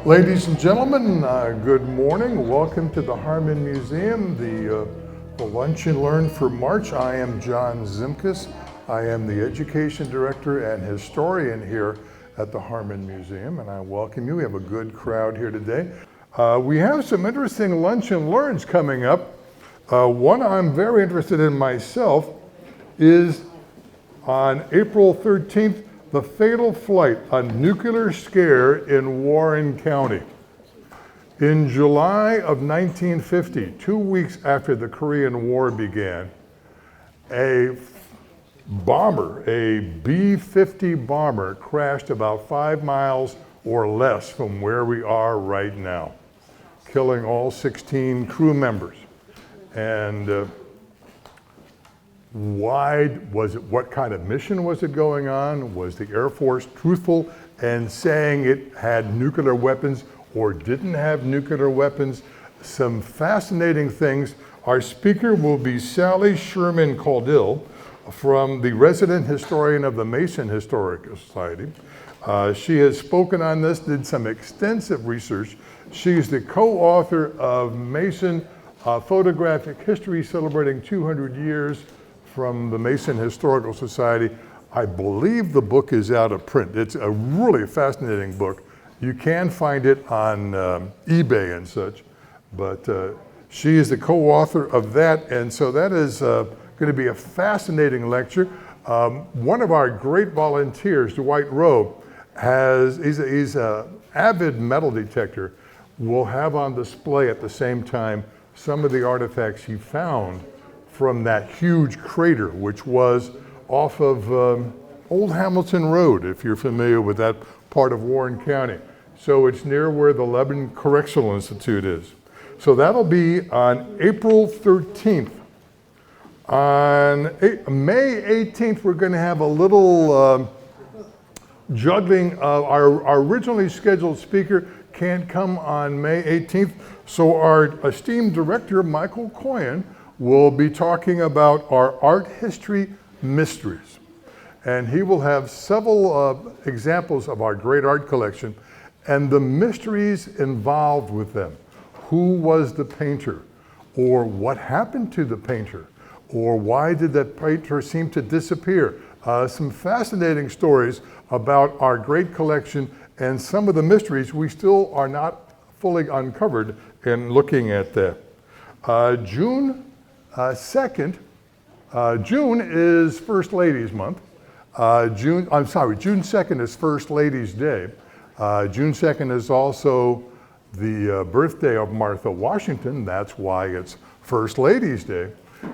Ladies and gentlemen, good morning. Welcome to the Harmon Museum, the Lunch and Learn for March. I am John Zimkus. I am the Education Director and Historian here at the Harmon Museum, and I welcome you. We have a good crowd here today. We have some interesting Lunch and Learns coming up. One I'm very interested in myself is on April 13th, the fatal flight, a nuclear scare in Warren County. In July of 1950, 2 weeks after the Korean War began, a bomber, a B-50 bomber, crashed about 5 miles or less from where we are right now, killing all 16 crew members. And why was it? What kind of mission was it going on? Was the Air Force truthful in saying it had nuclear weapons or didn't have nuclear weapons? Some fascinating things. Our speaker will be Sally Sherman Caudill, from the resident historian of the Mason Historical Society. She has spoken on this, did some extensive research. She's the co-author of Mason Photographic History, celebrating 200 years from the Mason Historical Society. I believe the book is out of print. It's a really fascinating book. You can find it on eBay and such, but she is the co-author of that, and so that is going to be a fascinating lecture. One of our great volunteers, Dwight Rowe, he's an avid metal detector, will have on display at the same time some of the artifacts he found from that huge crater, which was off of Old Hamilton Road, if you're familiar with that part of Warren County. So it's near where the Lebanon Correctional Institute is. So that'll be on April 13th. On May 18th, we're going to have a little juggling. Our originally scheduled speaker can't come on May 18th, so our esteemed director, Michael Coyen, will be talking about our art history mysteries. And he will have several examples of our great art collection and the mysteries involved with them. Who was the painter? Or what happened to the painter? Or why did that painter seem to disappear? Some fascinating stories about our great collection and some of the mysteries we still are not fully uncovered in looking at that. June 2nd, June is First Ladies Month. June 2nd is First Ladies Day. June 2nd is also the birthday of Martha Washington. That's why it's First Ladies Day.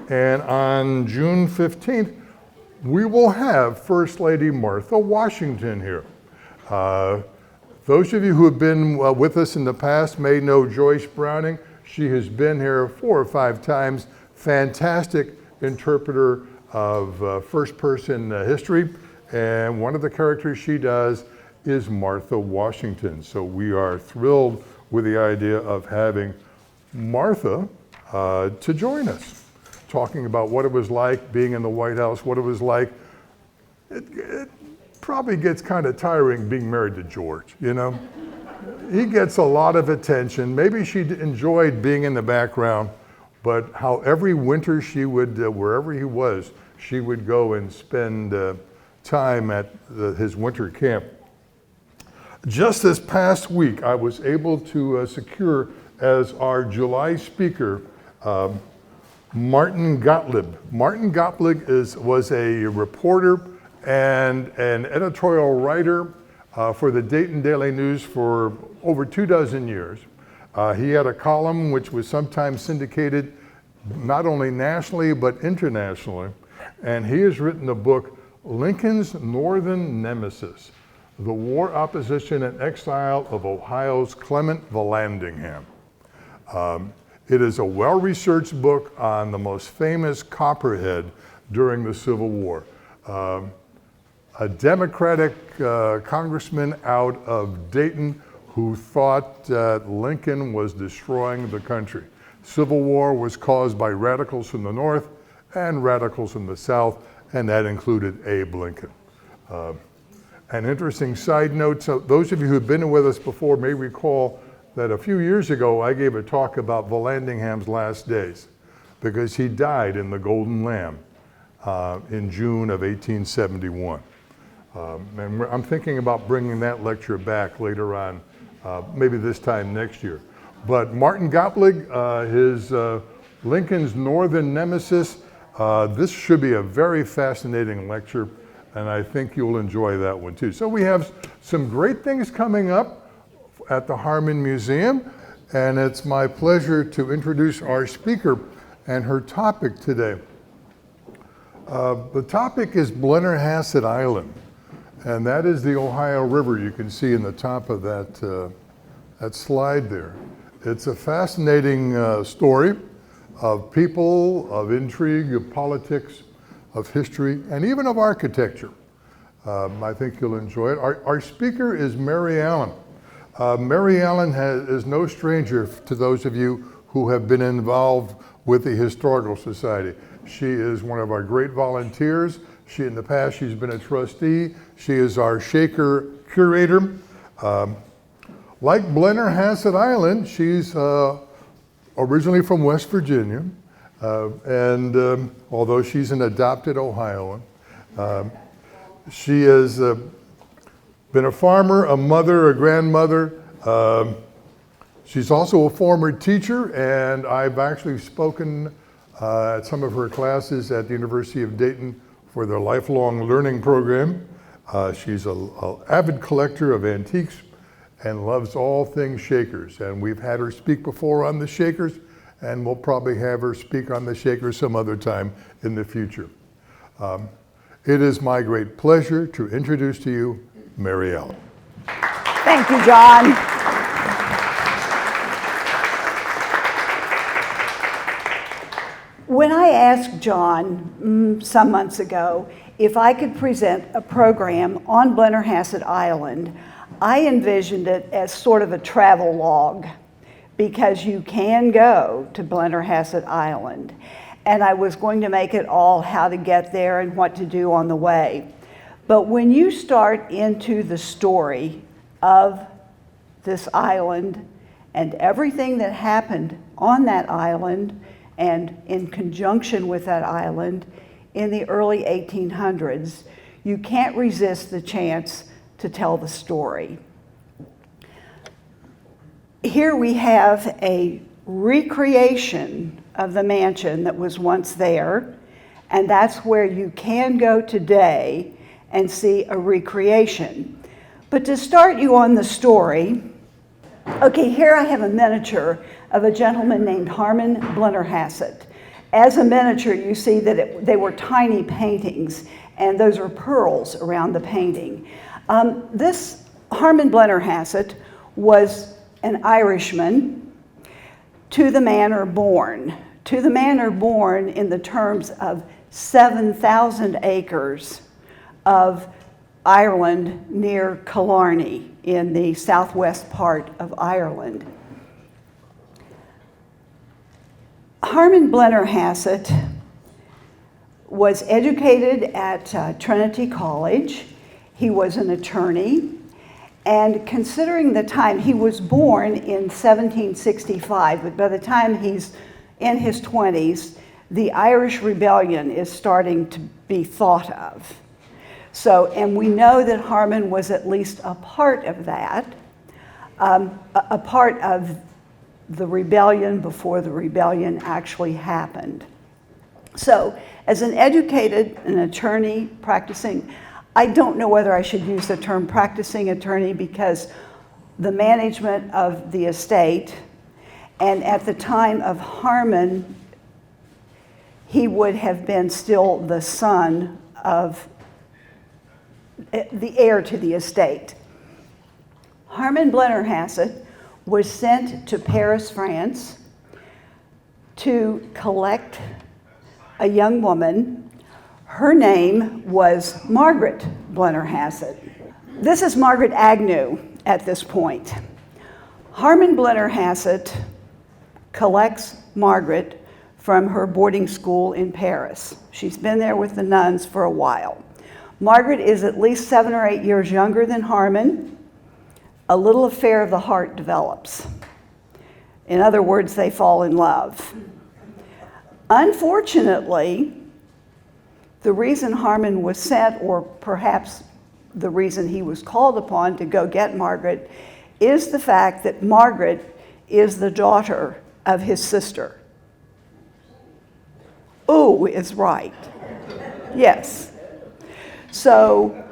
And on June 15th, we will have First Lady Martha Washington here. Those of you who have been with us in the past may know Joyce Browning. She has been here 4 or 5 times. Fantastic interpreter of first-person history, and one of the characters she does is Martha Washington. So we are thrilled with the idea of having Martha to join us, talking about what it was like being in the White House, what it was like. It probably gets kind of tiring being married to George, you know? He gets a lot of attention. Maybe she enjoyed being in the background, but how every winter she would, wherever he was, she would go and spend time at his winter camp. Just this past week, I was able to secure as our July speaker, Martin Gottlieb. Martin Gottlieb was a reporter and an editorial writer for the Dayton Daily News for over 24 years. He had a column which was sometimes syndicated not only nationally but internationally, and he has written the book Lincoln's Northern Nemesis, The War, Opposition, and Exile of Ohio's Clement Vallandigham. It is a well-researched book on the most famous Copperhead during the Civil War. A Democratic congressman out of Dayton who thought that Lincoln was destroying the country. Civil War was caused by radicals from the North and radicals from the South, and that included Abe Lincoln. An interesting side note, so those of you who've been with us before may recall that a few years ago I gave a talk about Vallandigham's last days, because he died in the Golden Lamb in June of 1871. And I'm thinking about bringing that lecture back later on, maybe this time next year. But Martin Gottlieb, his Lincoln's Northern Nemesis, this should be a very fascinating lecture, and I think you'll enjoy that one too. So we have some great things coming up at the Harmon Museum, and it's my pleasure to introduce our speaker and her topic today. The topic is Blennerhassett Island, and that is the Ohio River you can see in the top of that slide there. It's a fascinating story of people, of intrigue, of politics, of history, and even of architecture. I think you'll enjoy it. Our speaker is Mary Allen. Mary Allen is no stranger to those of you who have been involved with the Historical Society. She is one of our great volunteers. In the past, she's been a trustee. She is our Shaker curator. Like Blennerhassett Island, she's originally from West Virginia. And although she's an adopted Ohioan, she has been a farmer, a mother, a grandmother. She's also a former teacher, and I've actually spoken at some of her classes at the University of Dayton for their lifelong learning program. She's an avid collector of antiques and loves all things Shakers. And we've had her speak before on the Shakers, and we'll probably have her speak on the Shakers some other time in the future. It is my great pleasure to introduce to you Mary Allen. Thank you, John. When I asked John some months ago if I could present a program on Blennerhassett Island, I envisioned it as sort of a travel log, because you can go to Blennerhassett Island. And I was going to make it all how to get there and what to do on the way. But when you start into the story of this island and everything that happened on that island and in conjunction with that island in the early 1800s, you can't resist the chance to tell the story. Here we have a recreation of the mansion that was once there, and that's where you can go today and see a recreation. But to start you on the story, okay, here I have a miniature of a gentleman named Harmon Blennerhassett. As a miniature, you see that they were tiny paintings, and those are pearls around the painting. This Harmon Blennerhassett was an Irishman, to the manor born. To the manor born in the terms of 7,000 acres of Ireland near Killarney in the southwest part of Ireland. Harmon Blennerhassett was educated at Trinity College. He was an attorney. And considering the time, he was born in 1765, but by the time he's in his 20s, the Irish Rebellion is starting to be thought of. So, and we know that Harmon was at least a part of that, a part of the rebellion before the rebellion actually happened. So, as an educated, an attorney practicing, I don't know whether I should use the term practicing attorney, because the management of the estate, and at the time of Harmon, he would have been still the son of the heir to the estate. Harmon Blennerhassett was sent to Paris, France, to collect a young woman. Her name was Margaret Blennerhassett. This is Margaret Agnew at this point. Harmon Blennerhassett collects Margaret from her boarding school in Paris. She's been there with the nuns for a while. Margaret is at least 7 or 8 years younger than Harmon. A little affair of the heart develops. In other words, they fall in love. Unfortunately, the reason Harmon was sent, or perhaps the reason he was called upon to go get Margaret, is the fact that Margaret is the daughter of his sister. Ooh is right. Yes. So,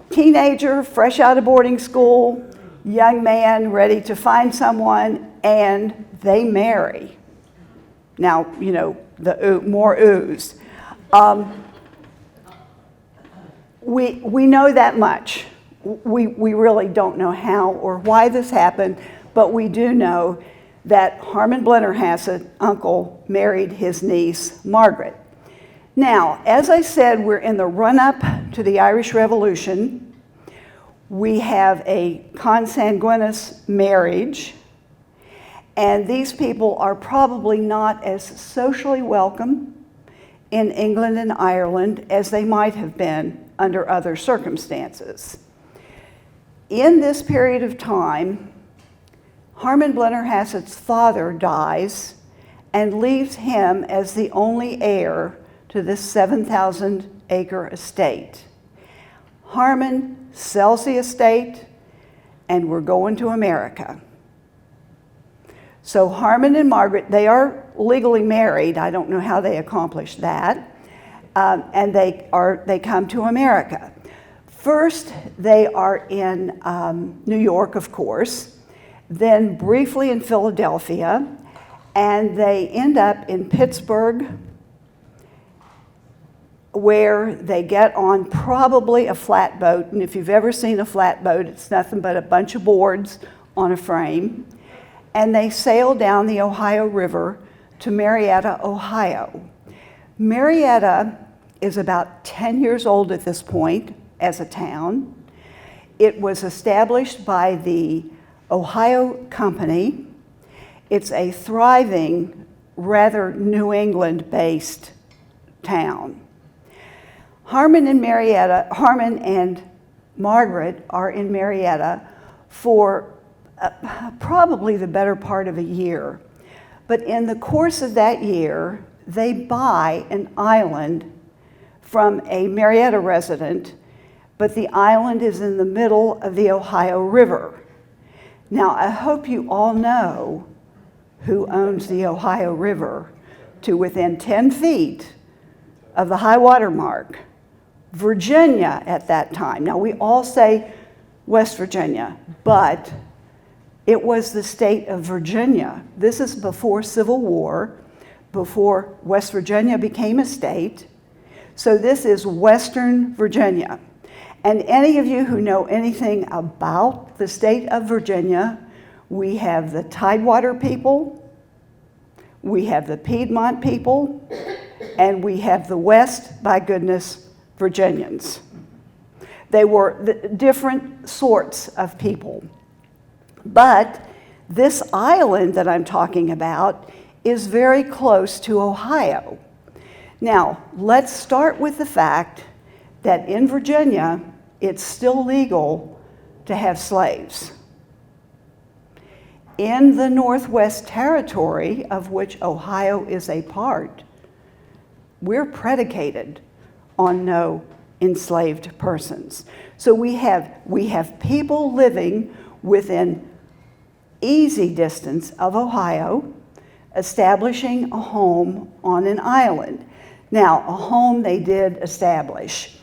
teenager, fresh out of boarding school, young man ready to find someone, and they marry. Now, you know, more oohs. We know that much. We really don't know how or why this happened, but we do know that Harmon Blennerhassett, uncle, married his niece, Margaret. Now, as I said, we're in the run-up to the Irish Revolution. We have a consanguineous marriage, and these people are probably not as socially welcome in England and Ireland as they might have been under other circumstances. In this period of time, Harmon Blennerhassett's father dies and leaves him as the only heir to this 7,000-acre estate. Harmon sells the estate, and we're going to America. So Harmon and Margaret, they are legally married. I don't know how they accomplished that. And they come to America. First, they are in New York, of course, then briefly in Philadelphia, and they end up in Pittsburgh, where they get on probably a flatboat. And if you've ever seen a flatboat, it's nothing but a bunch of boards on a frame. And they sail down the Ohio River to Marietta, Ohio. Marietta is about 10 years old at this point as a town. It was established by the Ohio Company. It's a thriving, rather New England-based town. Harmon and Margaret are in Marietta for probably the better part of a year. But in the course of that year, they buy an island from a Marietta resident, but the island is in the middle of the Ohio River. Now, I hope you all know who owns the Ohio River to within 10 feet of the high water mark. Virginia at that time. Now, we all say West Virginia, but it was the state of Virginia. This is before Civil War, before West Virginia became a state. So this is Western Virginia. And any of you who know anything about the state of Virginia, we have the Tidewater people, we have the Piedmont people, and we have the West, by goodness, Virginians. They were different sorts of people. But this island that I'm talking about is very close to Ohio. Now, let's start with the fact that in Virginia, it's still legal to have slaves. In the Northwest Territory, of which Ohio is a part, we're predicated on no enslaved persons. So we have people living within easy distance of Ohio, establishing a home on an island. Now, a home they did establish.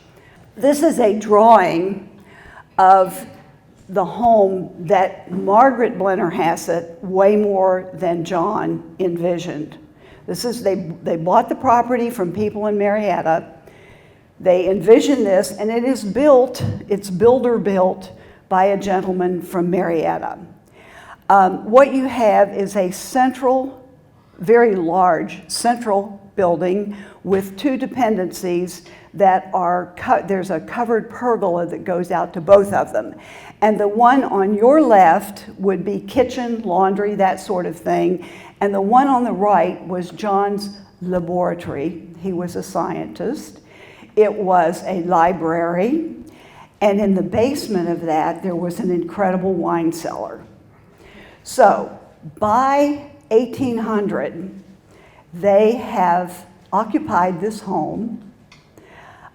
This is a drawing of the home that Margaret Blennerhassett, way more than John, envisioned. This is, they bought the property from people in Marietta. They envisioned this, and it is built, it's builder built by a gentleman from Marietta. What you have is a central, very large central building with two dependencies that are, there's a covered pergola that goes out to both of them. And the one on your left would be kitchen, laundry, that sort of thing. And the one on the right was John's laboratory. He was a scientist. It was a library, and in the basement of that, there was an incredible wine cellar. So by 1800, they have occupied this home.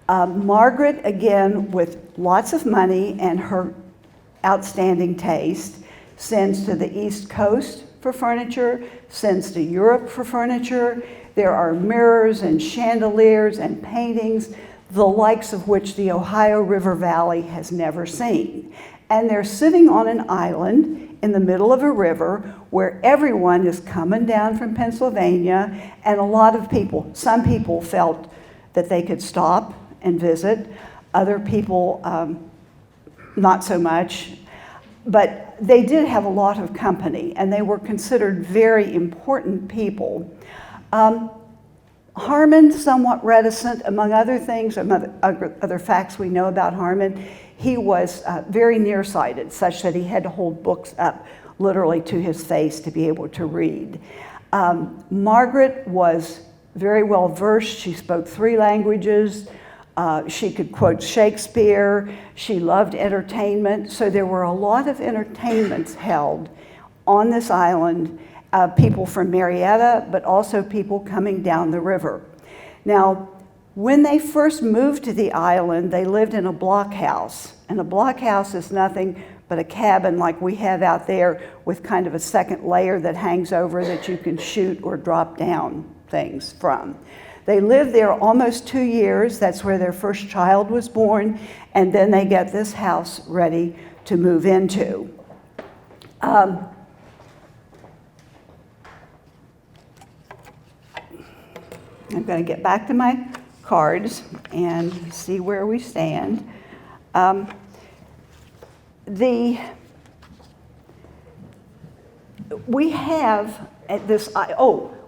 Margaret, again, with lots of money and her outstanding taste, sends to the East Coast for furniture, sends to Europe for furniture. There are mirrors and chandeliers and paintings, the likes of which the Ohio River Valley has never seen. And they're sitting on an island in the middle of a river where everyone is coming down from Pennsylvania, and a lot of people, some people felt that they could stop and visit, other people not so much, but they did have a lot of company, and they were considered very important people. Harmon, somewhat reticent, among other things, other facts we know about Harmon, he was very nearsighted, such that he had to hold books up literally to his face to be able to read. Margaret was very well versed. She spoke 3 languages. She could quote Shakespeare. She loved entertainment. So there were a lot of entertainments held on this island, people from Marietta, but also people coming down the river. Now, when they first moved to the island, they lived in a blockhouse. And a blockhouse is nothing but a cabin like we have out there with kind of a second layer that hangs over that you can shoot or drop down things from. They lived there almost 2 years. That's where their first child was born. And then they get this house ready to move into. I'm going to get back to my cards and see where we stand. We have at this,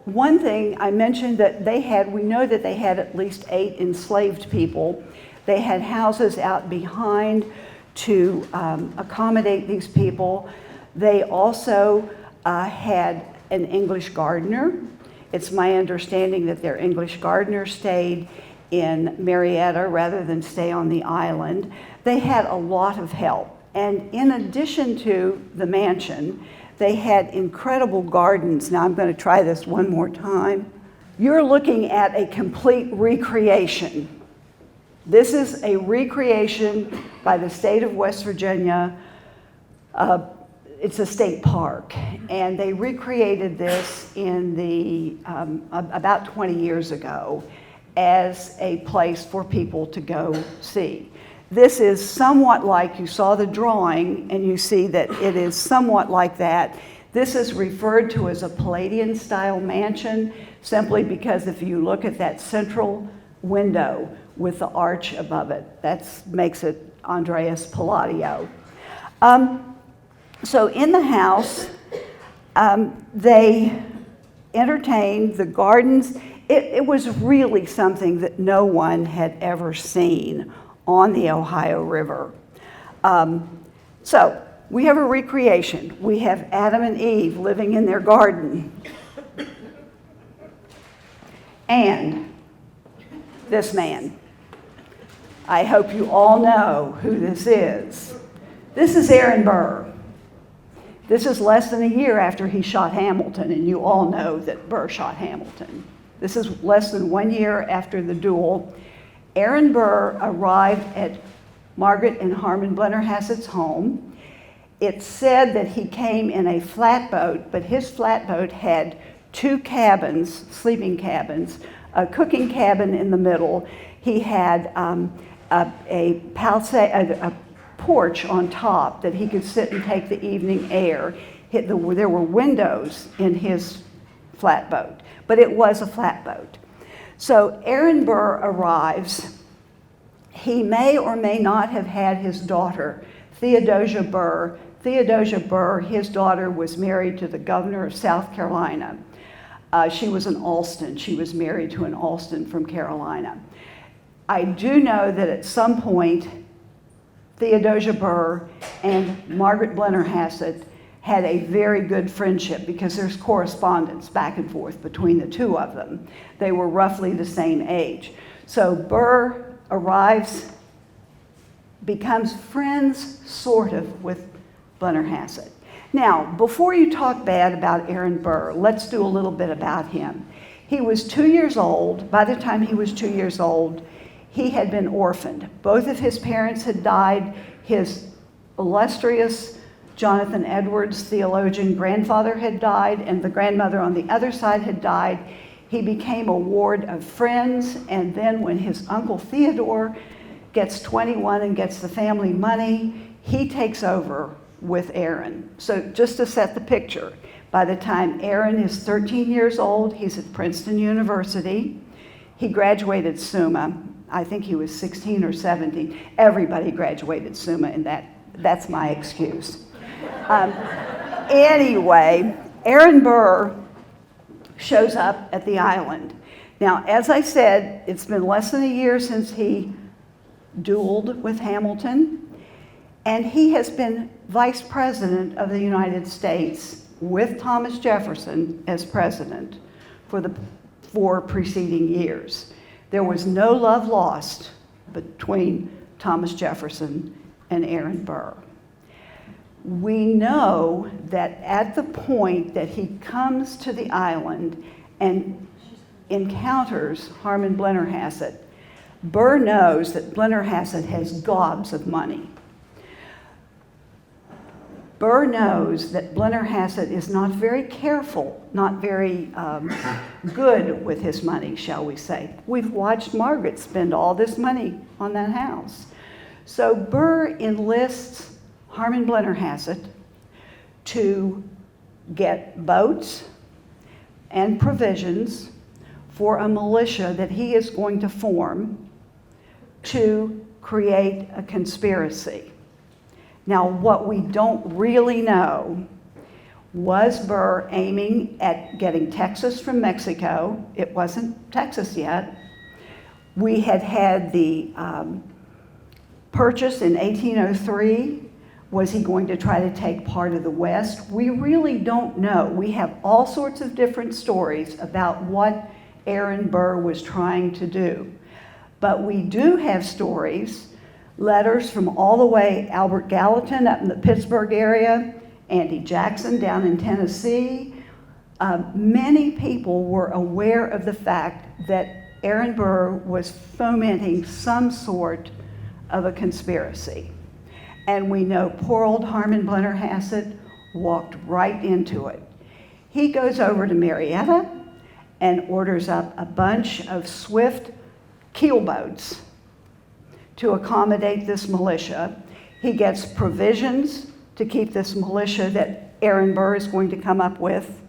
one thing I mentioned that we know that they had at least 8 enslaved people. They had houses out behind to accommodate these people. They also had an English gardener. It's my understanding that their English gardener stayed in Marietta rather than stay on the island. They had a lot of help. And in addition to the mansion, they had incredible gardens. Now I'm going to try this one more time. You're looking at a complete recreation. This is a recreation by the state of West Virginia. It's a state park, and they recreated this in the about 20 years ago as a place for people to go see. This is somewhat like, you saw the drawing, and you see that it is somewhat like that. This is referred to as a Palladian-style mansion, simply because if you look at that central window with the arch above it, that makes it Andreas Palladio. So in the house, they entertained, the gardens. It was really something that no one had ever seen on the Ohio River. So we have a recreation. We have Adam and Eve living in their garden. And this man. I hope you all know who this is. This is Aaron Burr. This is less than a year after he shot Hamilton, and you all know that Burr shot Hamilton. This is less than 1 year after the duel. Aaron Burr arrived at Margaret and Harmon Blennerhassett's home. It's said that he came in a flatboat, but his flatboat had 2 cabins, sleeping cabins, a cooking cabin in the middle. He had a porch on top that he could sit and take the evening air. There were windows in his flatboat, but it was a flatboat. So Aaron Burr arrives. He may or may not have had his daughter, Theodosia Burr. Theodosia Burr, his daughter, was married to the governor of South Carolina. She was an Alston. She was married to an Alston from Carolina. I do know that at some point, Theodosia Burr and Margaret Blennerhassett had a very good friendship because there's correspondence back and forth between the two of them. They were roughly the same age. So Burr arrives, becomes friends, sort of, with Blennerhassett. Now, before you talk bad about Aaron Burr, let's do a little bit about him. He was 2 years old. By the time he was 2 years old, he had been orphaned. Both of his parents had died. His illustrious Jonathan Edwards, theologian, grandfather had died, and the grandmother on the other side had died. He became a ward of Friends, and then when his uncle Theodore gets 21 and gets the family money, he takes over with Aaron. So just to set the picture, by the time Aaron is 13 years old, he's at Princeton University. He graduated Summa. I think he was 16 or 17. Everybody graduated Summa, and that's my excuse. Anyway, Aaron Burr shows up at the island. Now, as I said, it's been less than a year since he dueled with Hamilton, and he has been Vice President of the United States with Thomas Jefferson as president for the 4 preceding years. There was no love lost between Thomas Jefferson and Aaron Burr. We know that at the point that he comes to the island and encounters Harmon Blennerhassett, Burr knows that Blennerhassett has gobs of money. Burr knows that Blennerhassett is not very careful, not very good with his money, shall we say. We've watched Margaret spend all this money on that house. So Burr enlists Harmon Blennerhassett to get boats and provisions for a militia that he is going to form to create a conspiracy. Now, what we don't really know, was Burr aiming at getting Texas from Mexico? It wasn't Texas yet. We had had the purchase in 1803. Was he going to try to take part of the West? We really don't know. We have all sorts of different stories about what Aaron Burr was trying to do. But we do have stories, letters from all the way Albert Gallatin up in the Pittsburgh area, Andy Jackson down in Tennessee. Many people were aware of the fact that Aaron Burr was fomenting some sort of a conspiracy. And we know poor old Harmon Blennerhassett walked right into it. He goes over to Marietta and orders up a bunch of swift keelboats to accommodate this militia. He gets provisions to keep this militia that Aaron Burr is going to come up with.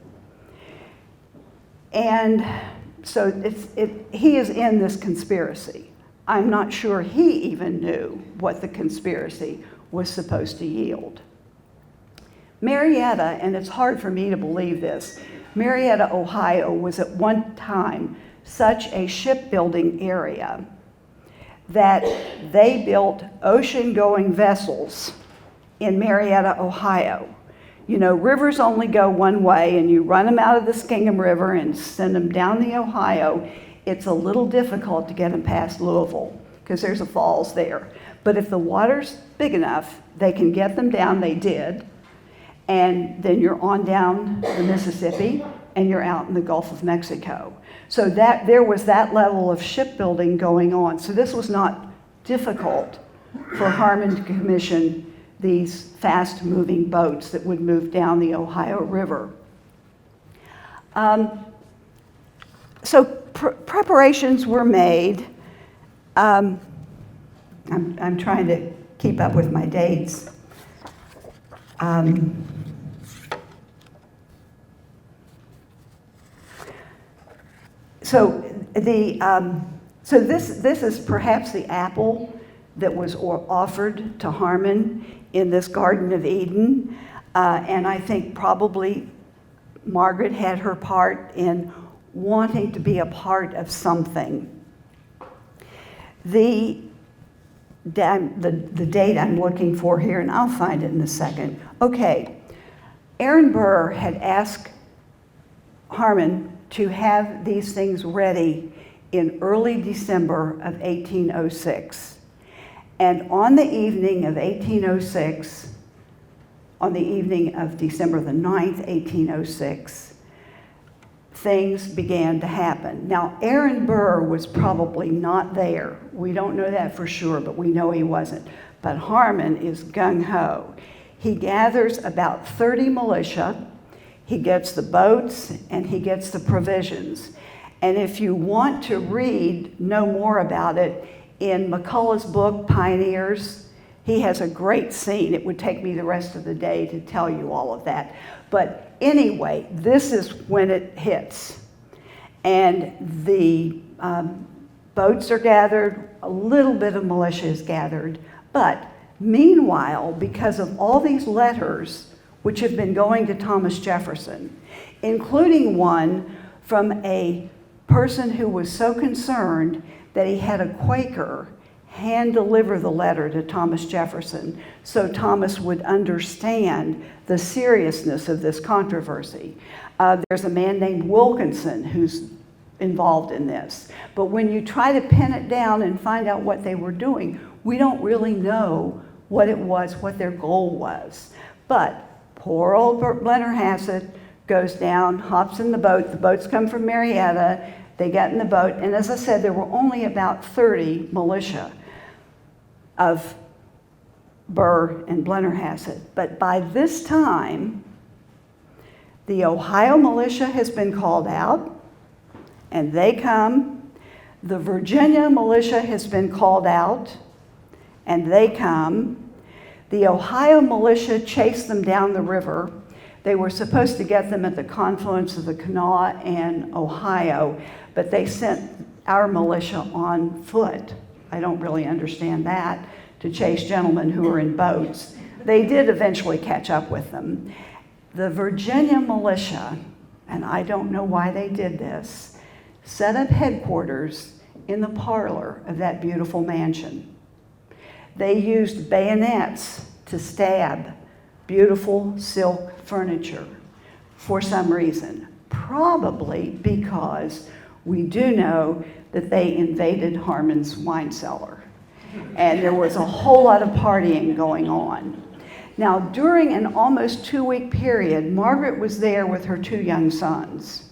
And so he is in this conspiracy. I'm not sure he even knew what the conspiracy was supposed to yield. Marietta, and it's hard for me to believe this, Marietta, Ohio was at one time such a shipbuilding area that they built ocean-going vessels in Marietta, Ohio. You know, rivers only go one way, and you run them out of the Skingham River and send them down the Ohio. It's a little difficult to get them past Louisville because there's a falls there. But if the water's big enough, they can get them down. They did. And then you're on down the Mississippi, and you're out in the Gulf of Mexico. So that there was that level of shipbuilding going on. So this was not difficult for Harmon to commission these fast-moving boats that would move down the Ohio River. So preparations were made. I'm trying to keep up with my dates. So this is perhaps the apple that was offered to Harmon in this Garden of Eden, and I think probably Margaret had her part in wanting to be a part of something. The date I'm looking for here, and I'll find it in a second. Okay, Aaron Burr had asked Harmon to have these things ready in early December of 1806. And on the evening of 1806, on the evening of December the 9th, 1806, things began to happen. Now, Aaron Burr was probably not there. We don't know that for sure, but we know he wasn't. But Harmon is gung-ho. He gathers about 30 militia. He gets the boats and he gets the provisions. And if you want to know more about it, in McCullough's book, Pioneers, he has a great scene. It would take me the rest of the day to tell you all of that. But anyway, this is when it hits. And the boats are gathered, a little bit of militia is gathered. But meanwhile, because of all these letters which have been going to Thomas Jefferson, including one from a person who was so concerned that he had a Quaker hand deliver the letter to Thomas Jefferson so Thomas would understand the seriousness of this controversy. There's a man named Wilkinson who's involved in this. But when you try to pin it down and find out what they were doing, we don't really know what it was, what their goal was. But poor old Blennerhassett goes down, hops in the boats come from Marietta, they get in the boat, and as I said, there were only about 30 militia of Burr and Blennerhassett. But by this time, the Ohio militia has been called out, and they come. The Virginia militia has been called out, and they come. The Ohio militia chased them down the river. They were supposed to get them at the confluence of the Kanawha and Ohio, but they sent our militia on foot. I don't really understand that, to chase gentlemen who were in boats. They did eventually catch up with them. The Virginia militia, and I don't know why they did this, set up headquarters in the parlor of that beautiful mansion. They used bayonets to stab beautiful silk furniture for some reason, probably because we do know that they invaded Harmon's wine cellar. And there was a whole lot of partying going on. Now, during an almost 2-week period, Margaret was there with her 2 young sons.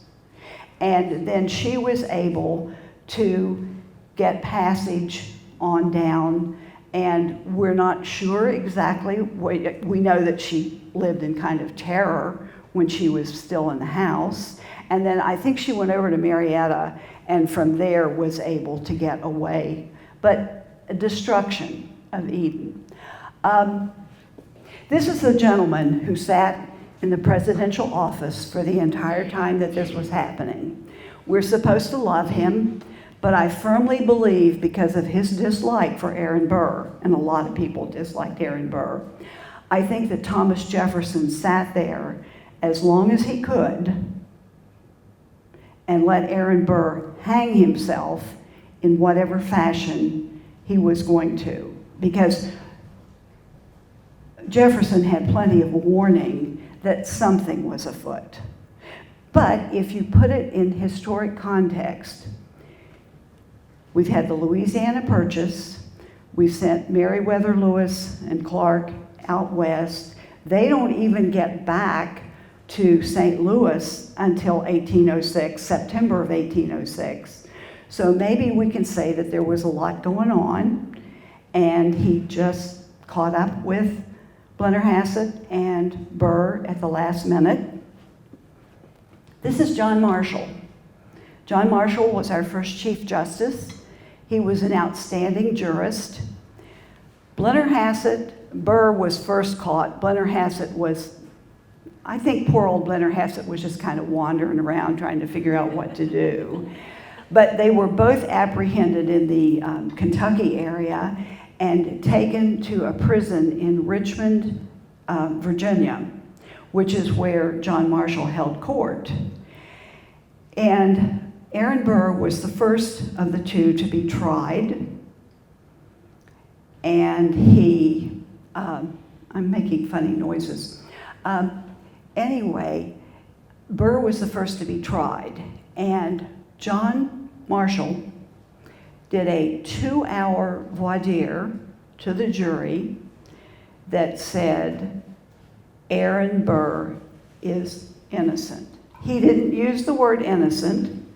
And then she was able to get passage on down, and we're not sure exactly. We know that she lived in kind of terror when she was still in the house. And then I think she went over to Marietta, and from there was able to get away. But destruction of Eden. This is the gentleman who sat in the presidential office for the entire time that this was happening. We're supposed to love him, but I firmly believe because of his dislike for Aaron Burr, and a lot of people disliked Aaron Burr, I think that Thomas Jefferson sat there as long as he could and let Aaron Burr hang himself in whatever fashion he was going to. Because Jefferson had plenty of warning that something was afoot. But if you put it in historic context, we've had the Louisiana Purchase, we've sent Meriwether Lewis and Clark out west. They don't even get back to St. Louis until 1806, September of 1806. So maybe we can say that there was a lot going on, and he just caught up with Blennerhassett and Burr at the last minute. This is John Marshall. John Marshall was our first Chief Justice. He was an outstanding jurist. Burr was first caught. Blennerhassett was, I think poor old Blennerhassett was just kind of wandering around trying to figure out what to do. But they were both apprehended in the Kentucky area and taken to a prison in Richmond, Virginia, which is where John Marshall held court. And Aaron Burr was the first of the 2 to be tried. And he, I'm making funny noises. Anyway, Burr was the first to be tried. And John marshal did a 2-hour voir dire to the jury that said Aaron Burr is innocent. He didn't use the word innocent,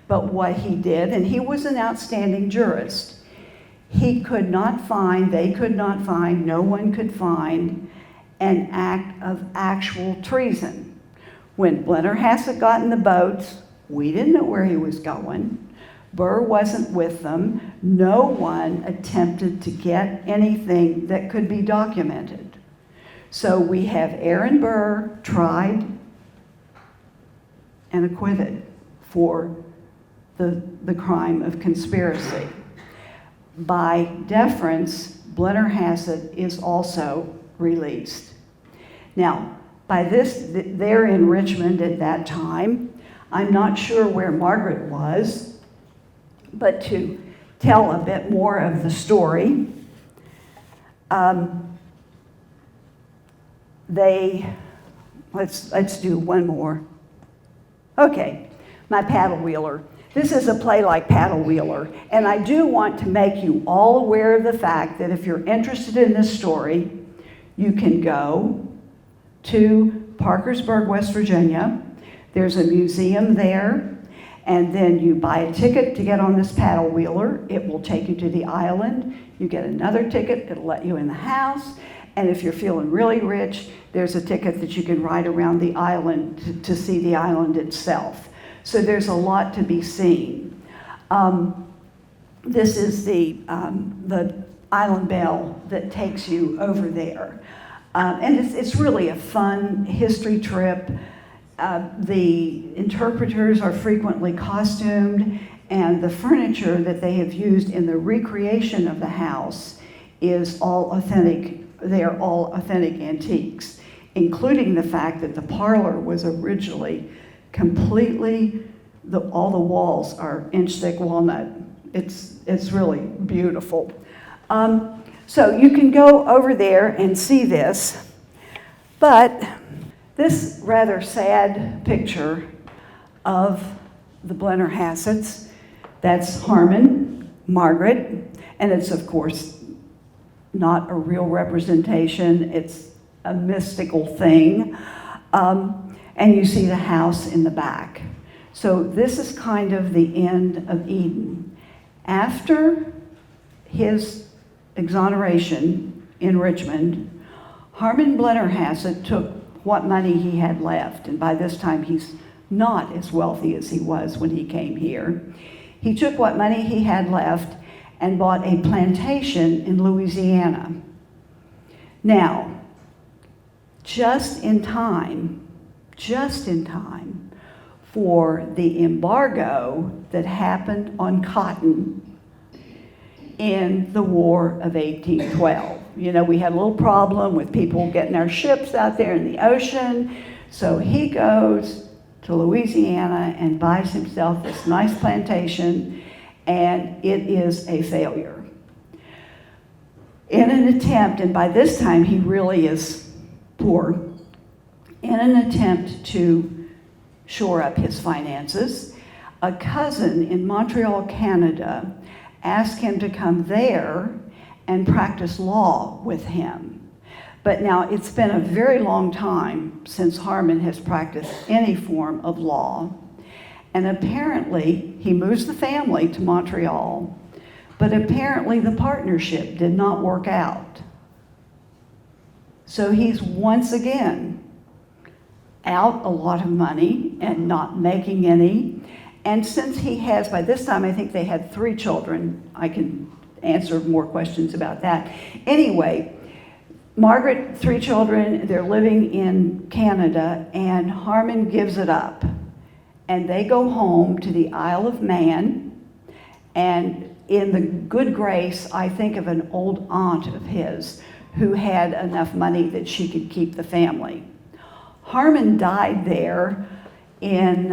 but what he did, and he was an outstanding jurist, he could not find, they could not find, no one could find an act of actual treason. When Blennerhassett got in the boats, we didn't know where he was going. Burr wasn't with them. No one attempted to get anything that could be documented. So we have Aaron Burr tried and acquitted for the crime of conspiracy. By deference, Blennerhassett is also released. Now, by this, they're in Richmond at that time. I'm not sure where Margaret was, but to tell a bit more of the story, let's do one more. Okay, my Paddlewheeler. This is a play like Paddlewheeler, and I do want to make you all aware of the fact that if you're interested in this story, you can go to Parkersburg, West Virginia. There's a museum there, and then you buy a ticket to get on this Paddlewheeler. It will take you to the island. You get another ticket, it'll let you in the house, and if you're feeling really rich, there's a ticket that you can ride around the island to see the island itself. So there's a lot to be seen. This is the island bell that takes you over there. And it's really a fun history trip. The interpreters are frequently costumed, and the furniture that they have used in the recreation of the house is all authentic. They are all authentic antiques, including the fact that the parlor was originally completely, all the walls are inch-thick walnut. It's really beautiful. So you can go over there and see this, but this rather sad picture of the Blennerhassetts, that's Harmon Margaret, and it's of course not a real representation, it's a mystical thing. And you see the house in the back. So this is kind of the end of Eden. After his exoneration in Richmond, Harmon Blennerhassett took what money he had left, and by this time he's not as wealthy as he was when he came here. He took what money he had left and bought a plantation in Louisiana. Now, just in time for the embargo that happened on cotton in the War of 1812. You know, we had a little problem with people getting our ships out there in the ocean, so he goes to Louisiana and buys himself this nice plantation, and it is a failure. In an attempt, and by this time he really is poor, in an attempt to shore up his finances, a cousin in Montreal, Canada, asked him to come there and practice law with him. But now it's been a very long time since Harmon has practiced any form of law. And apparently, he moves the family to Montreal, but apparently the partnership did not work out. So he's once again out a lot of money and not making any. And since he has, by this time I think they had 3 children, I can answer more questions about that. Anyway, Margaret, 3 children, they're living in Canada, and Harmon gives it up. And they go home to the Isle of Man, and in the good grace, I think of an old aunt of his who had enough money that she could keep the family. Harmon died there in,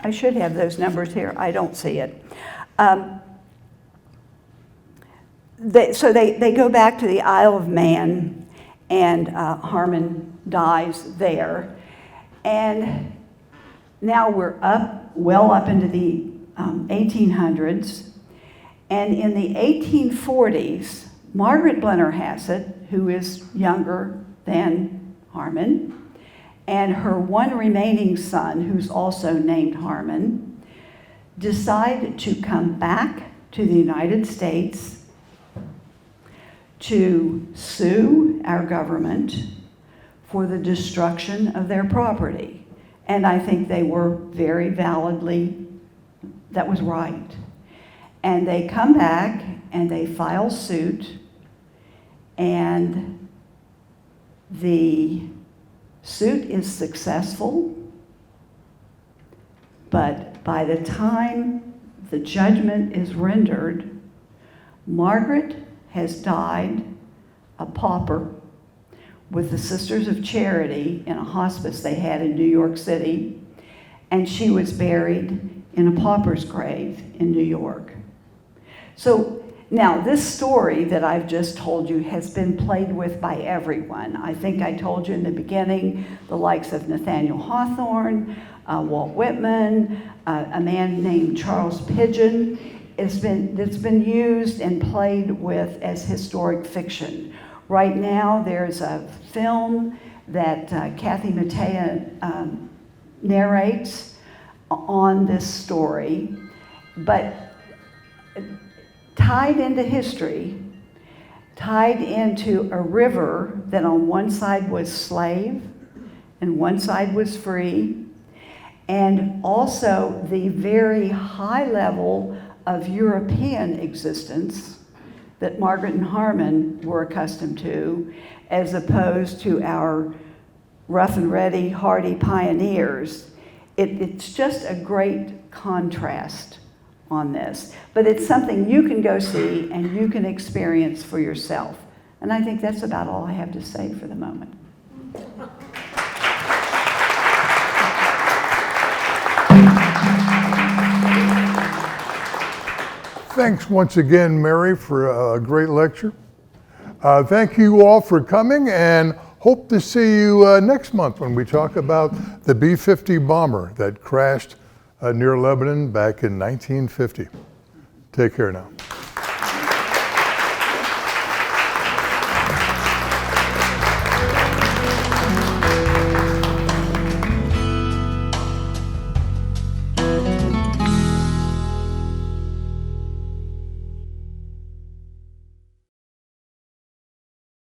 I should have those numbers here, I don't see it. So they go back to the Isle of Man, and Harmon dies there. And now we're well up into the 1800s. And in the 1840s, Margaret Blennerhassett, who is younger than Harmon, and her one remaining son, who's also named Harmon, decided to come back to the United States to sue our government for the destruction of their property. And I think they were very validly, that was right. And they come back and they file suit, and the suit is successful, but by the time the judgment is rendered, Margaret has died a pauper with the Sisters of Charity in a hospice they had in New York City, and she was buried in a pauper's grave in New York. So now this story that I've just told you has been played with by everyone. I think I told you in the beginning, the likes of Nathaniel Hawthorne, Walt Whitman, a man named Charles Pidgeon. It's been used and played with as historic fiction. Right now, there's a film that Kathy Mattea narrates on this story, but tied into history, tied into a river that on one side was slave and one side was free, and also the very high level of European existence that Margaret and Harmon were accustomed to, as opposed to our rough and ready, hardy pioneers. It's just a great contrast on this. But it's something you can go see and you can experience for yourself. And I think that's about all I have to say for the moment. Thanks once again, Mary, for a great lecture. Thank you all for coming, and hope to see you next month when we talk about the B-50 bomber that crashed near Lebanon back in 1950. Take care now.